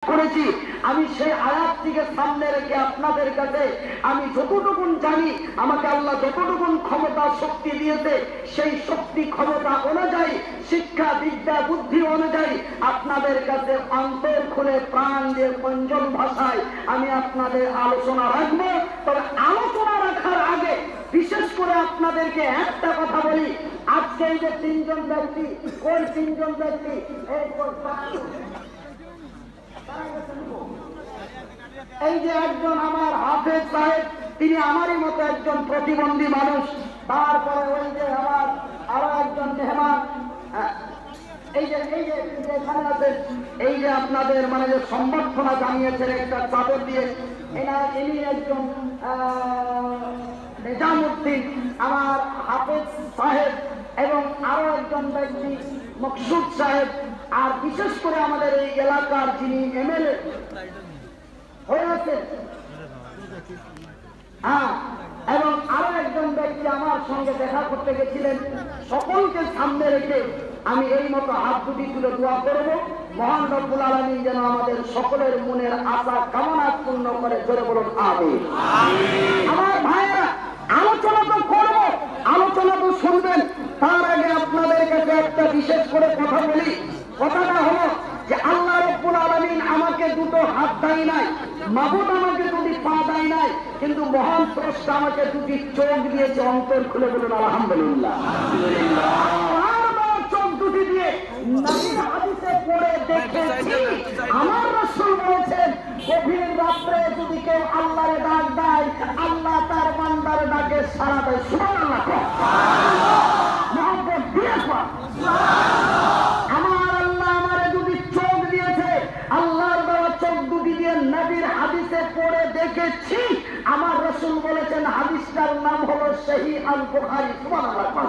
করেছি। আমি সেই আয়াতটিকে সামনে রেখে আপনাদের কাছে আমি যতটুকু জানি, আমাকে আল্লাহ যতটুকু ক্ষমতা শক্তি দিয়েছে, সেই শক্তি ক্ষমতা অনুযায়ী, শিক্ষা বিদ্যা বুদ্ধি অনুযায়ী আপনাদের কাছে অন্তর খুলে প্রাণ দিয়ে পঞ্চম ভাষায় আমি আপনাদের আলোচনা রাখবো। তবে আলোচনা রাখার আগে বিশেষ করে আপনাদেরকে একটা কথা বলি। আজকে এই যে তিনজন ব্যক্তি, কোন তিনজন ব্যক্তি, এই যে একজন আমার হাফেজ সাহেব, তিনি আমারই মতো একজন প্রতিবন্ধী মানুষ। তারপরে ওই যে আমার আরো একজন মেহমান, এই যে এখানে আছেন, এই যে আপনাদের মানে যে সম্বর্ধনা জানিয়েছেন একটা চাদর দিয়ে, ইনি একজন নিজামুদ্দিন আমার হাফেজ সাহেব, এবং আরো একজন ব্যক্তি মকসুদ সাহেব। আর বিশেষ করে আমাদের এই এলাকার যিনি এমএলএ হয়ে আছেন, এবং আরো একজন ব্যক্তি আমার সঙ্গে দেখা করতে গেছিলেন। সকলকে সামনে রেখে আমি এই মতো হাত দুটি তুলে দোয়া করব, মহান রব্বুল আলামিন যেন আমাদের সকলের মনের আশা কামনা পূর্ণ করে। জোরে বলুন আমিন। আমার ভাইয়েরা, আলোচনা তো করব, আলোচনা তো শুনবেন। তার আগে আপনাদের কাছে একটা বিশেষ করে কথা বলি। কথাটা হলো যে আল্লাহ রব্বুল আলামিন আমাকে দুটো হাত দেয় নাই, মাবুদ আমাকে দুটি পা দেয় নাই, কিন্তু মহান স্রষ্টা আমাকে দুটি চোখ দিয়েছে। অন্তর খুলে বলুন আলহামদুলিল্লাহ। চোখ দুটি দিয়ে নবীর হাদিসে পড়ে দেখেছি, আমার রাসূল বলেছেন গভীর রাত্রে যদি কেউ আল্লাহরে ডাক দেয়, আল্লাহ তার বান্দার ডাকে সাড়া দেয়। সুবহানাল্লাহ। মহব্বত দিয়ে আমার আল্লাহ আমারে দুটি চোখ দিয়েছে, আল্লাহর দেওয়া চোখ দুটি দিয়ে নবীর হাদিসে পড়ে দেখেছি। আমার রাসূল বলেছেন, হাদিসটার নাম হলো সহিহ আল বুখারী। সুবহানাল্লাহ।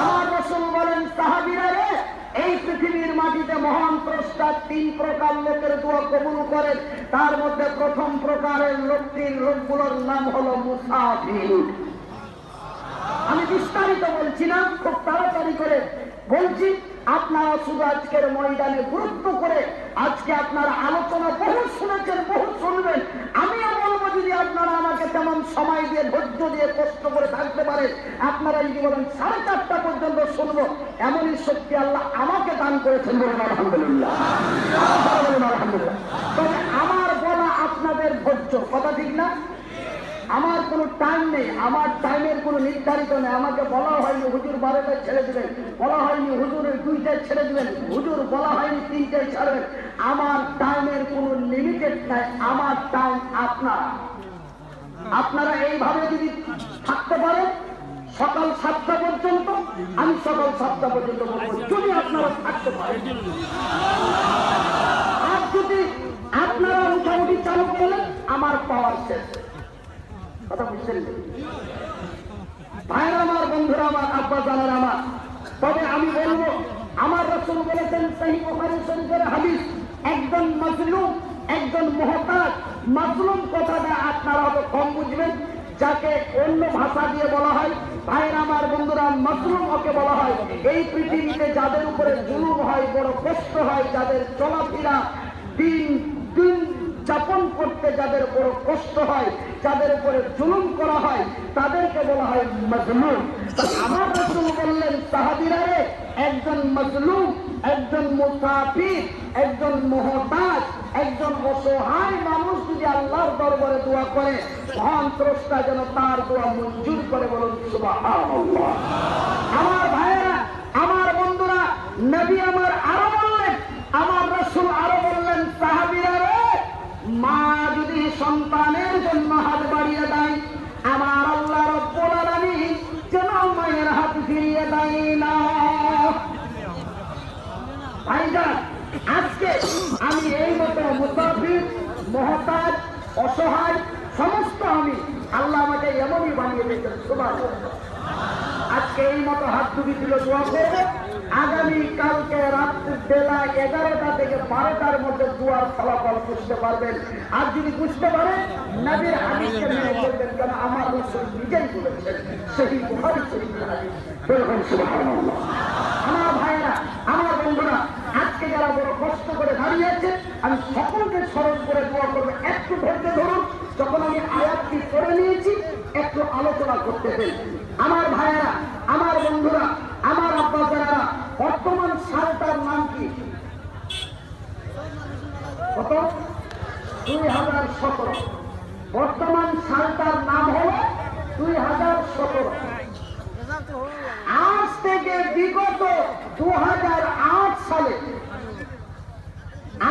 আমার রাসূল বলেন, সাহাবীরা রে, এই পৃথিবীর মাটিতে মহান স্রষ্টা তিন প্রকার লোকের দোয়া কবুল করেন। তার মধ্যে প্রথম প্রকারের লোকটির লোকগুলোর নাম হলো মুসাফির। আমি বিস্তারিত বলছি না, খুব তাড়াতাড়ি করে বলছি। আপনারা শুধু আজকের ময়দানে গুরুত্ব করে আজকে আপনারা আলোচনা বহু শুনেছেন, বহু শুনবেন। আমিও বলবো, যদি আপনারা আমাকে তেমন সময় দিয়ে ধৈর্য দিয়ে কষ্ট করে থাকতে পারেন, আপনারা যদি বলেন 4:30 পর্যন্ত শুনবো, এমনই শক্তি আল্লাহ আমাকে দান করেছেন। বলুন আলহামদুলিল্লাহ। আলহামদুলিল্লাহ। তবে আমার বলা আপনাদের ধৈর্য, কথা ঠিক না? আমার কোনো টাইম নেই, আমার টাইমের কোনো নির্ধারিত নেই। আমাকে বলা হয়নি হুজুর 12টায় ছেড়ে দিবেন, বলা হয়নি হুজুরের 2টায় ছেড়ে দিবেন, হুজুর বলা হয়নি 3টায় ছাড়বেন। আমার টাইমের কোনো লিমিটেড নাই। আমার টাইম আপনারা এইভাবে যদি থাকতে পারেন সকাল 7টা পর্যন্ত, আমি সকাল 7টা পর্যন্ত বলবো, যদি আপনারা থাকতে পারেন। আর যদি আপনারা মোটামুটি চালু করলেন, আমার পাওয়ার শেষ। কথা বুঝছেন ভাইরা আমার, বন্ধুরা আমার, আব্বা জানার আমার। তবে আমি বলবো, আমার রাসূল বলেছেন সহিহ বুখারী শরীফের হাদিস, একজন মাজলুম, একজন মুহতাজ। মাজলুম কথাটা আপনারা হয়তো কম বুঝবেন, যাকে অন্য ভাষা দিয়ে বলা হয়। ভাইরা আমার, বন্ধুরা, মাজলুম ওকে বলা হয় এই পৃথিবীতে যাদের উপরে জুলুম হয়, বড় কষ্ট হয়, যাদের চলাফেরা দিন দিন যাপন করতে যাদের বড় কষ্ট হয়, যাদের উপরে জুলুম করা হয়, তাদেরকে বলা হয় মাজলুম। আমার রাসূল বললেন, সাহাবীরা রে, একজন মাজলুম, একজন মুসাফির, একজন মুহতাজ, একজন অসহায় মানুষ যদি আল্লাহর দরবারে দোয়া করে, মহান স্রষ্টা যেন তার দোয়া মঞ্জুর করে। বলুন সুবহানাল্লাহ। আমার ভাইয়েরা, আমার বন্ধুরা, নবী আমার আরো বললেন, আমার রাসূল আরো বললেন, সাহাবীরা রে, মা যদি সন্তানের জন্য হাত বাড়িয়ে দেয়, আমার আল্লাহ রব্বুল আলামিন যেন মায়ের হাত ফিরিয়ে দেয় না। ভাইজান, আজকে আমি এই মতো মুসাফির, মুহতাজ, অসহায় সমস্ত আমি, আল্লাহ আমাকে এমনই বানিয়ে দিয়েছেন। সুবহানাল্লাহ। আজকে এই মতো হাত দুটি তুলে দোয়া করবো। আগামী কালকে রাত্রি বেলা 11টা থেকে 12টার মধ্যে দোয়ার ফলাফল বুঝতে পারবেন। আর যদি বুঝতে পারেন, নবীর হাদিসকে মেনে চলবেন, কেন আমার রাসূল নিজেই বলেছেন, সহিহ বুখারী শরীফের হাদিস। বলুন সুবহানাল্লাহ। আমার ভাইয়েরা, আমার বন্ধুরা, আজকে যারা বড় কষ্ট করে দাঁড়িয়ে আছে, আমি সকলকে স্মরণ করে দোয়া করবো। একটু ধৈর্য ধরুন, যখন আমি আয়াতটি পড়ে নিয়েছি একটু আলোচনা করতে দেন। আমার ভাইয়েরা, আমার বন্ধুরা, আমার আব্বাজারা, বর্তমান সালটার নাম কি? কত? 2017। বর্তমান সালটার নাম হলো 2017। আজ থেকে বিগত 2008 সালে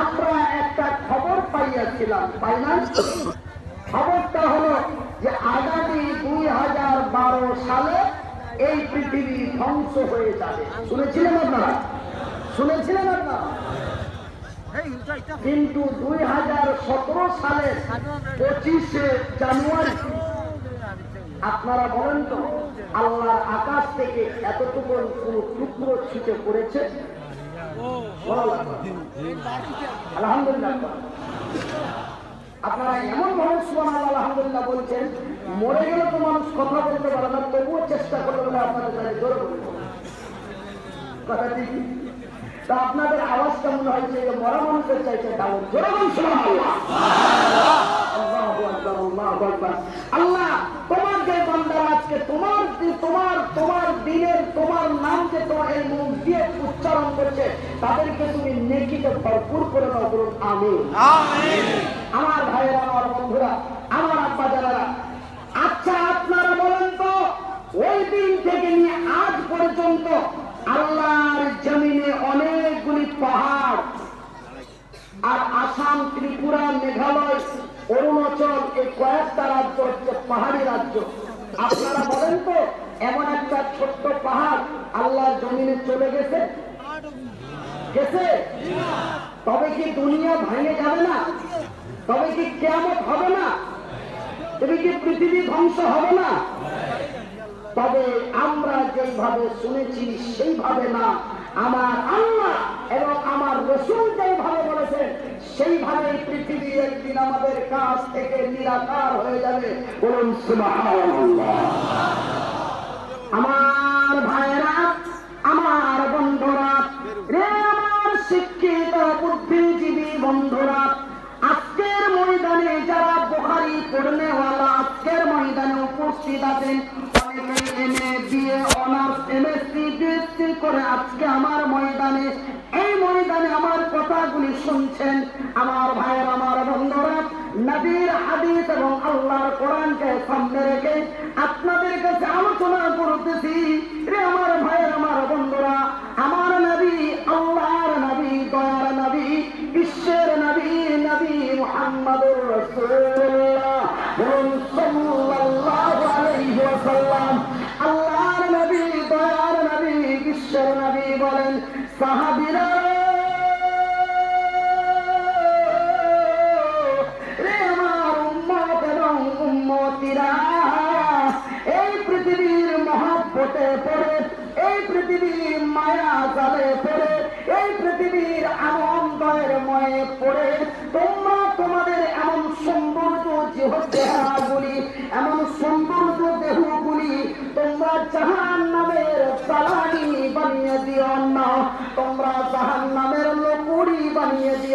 আমরা একটা খবর পাইয়াছিলাম, পাই না? খবরটা হলো যে আগামী 2012 সালে এই পৃথিবী ধ্বংস হয়ে যাবে। শুনেছিলেন আপনারা? শুনেছিলেন আপনারা? কিন্তু 2017 সালের 25শে জানুয়ারি আপনারা বলেন তো, আল্লাহ আকাশ থেকে এতটুকু টুকরো ছিটে পড়েছে? আলহামদুলিল্লাহ। আপনারা এমন ভাবে সুবহানাল্লাহ আলহামদুলিল্লাহ বলছেন, মরে গেলে তো মানুষ কথা বলতে পারে না, তবুও চেষ্টা করতে বলে আপনাদের কাছে জোরে বলবো কথা ঠিক। তা আপনাদের আওয়াজটা মনে হয়েছে যে মরা মানুষের চাইছে ডাউন। জোরে বলুন সুবহানাল্লাহ। আল্লাহ তোমার যে বান্দারা আজকে তোমার দিনের তোমার নামকে তোমার এই মুখ দিয়ে উচ্চারণ করছে, তাদেরকে তুমি নেকিতে ভরপুর করে দাও। বলুন আমিন। আমার ভাইয়েরা, আমার বন্ধুরা, আমার আব্বা জানারা, আচ্ছা আপনারা বলেন তো, ওই দিন থেকে নিয়ে আজ পর্যন্ত আল্লাহর জমিনে অনেকগুলি পাহাড়, আর আসাম, ত্রিপুরা, মেঘালয়, অরুণাচল, এই কয়েকটা রাজ্য হচ্ছে পাহাড়ি রাজ্য। আপনারা বলেন তো, এমন একটা ছোট্ট পাহাড় আল্লাহর জমিনে চলে গেছে? গেছে? তবে কি দুনিয়া ভেঙে যাবে না? তবে কি কিয়ামত হবে না? তবে কি পৃথিবী ধ্বংস হবে না? তবে আমরা যেভাবে শুনেছি সেইভাবে না, আমার আল্লাহ এবং আমার রাসূল যেভাবে বলেছেন সেইভাবে পৃথিবী একদিন আমাদের কাছ থেকে নিরাকার হয়ে যাবে। বলুন সুবহানাল্লাহ। আমার ভাইরা, আমার বন্ধুরা, রে আমার শিক্ষিত বুদ্ধিজীবী বন্ধুরা, আজকের ময়দানে যারা বুখারী পড়নেওয়ালা আজকের ময়দানে উপস্থিত আছেন, অনেকে MA, BA, honours, MSc, BSc করে আজকে আমার ময়দানে, এই ময়দানে আমার কথাগুলি শুনছেন। আমার ভাইয়ের, আমার বন্ধুরা, নবীর হাদিস এবং আল্লাহর কোরআনকে সামনে রেখে আপনাদের কাছে আলোচনা করতেছি। রে আমার ভাইয়ের, আমার বন্ধুরা, আমার নবী, আল্লাহর নবী, দয়ার নবী, বিশ্বের নবী, নবী মুহাম্মদুর রাসূলুল্লাহ সাল্লাল্লাহু আলাইহি ওয়াসাল্লাম, আল্লাহর নবী, দয়ার নবী, বিশ্বের নবী বলেন, সাহাবীরা রে আমার উম্মত এবং উম্মতিরা, এই পৃথিবীর মহব্বতে পড়ে, এই পৃথিবীর মায়া জালে পড়ে, এই পৃথিবীর আনন্দের ময়ে পড়ে তোমরা তোমাদের এমন সৌন্দর্য চেহারাগুলি, এমন সৌন্দর্য দেহগুলি তোমরা জাহান্নামের জ্বালানি বানিয়ে দিও না, তোমরা জাহান্নামের লকুড়ি বানিয়ে দিও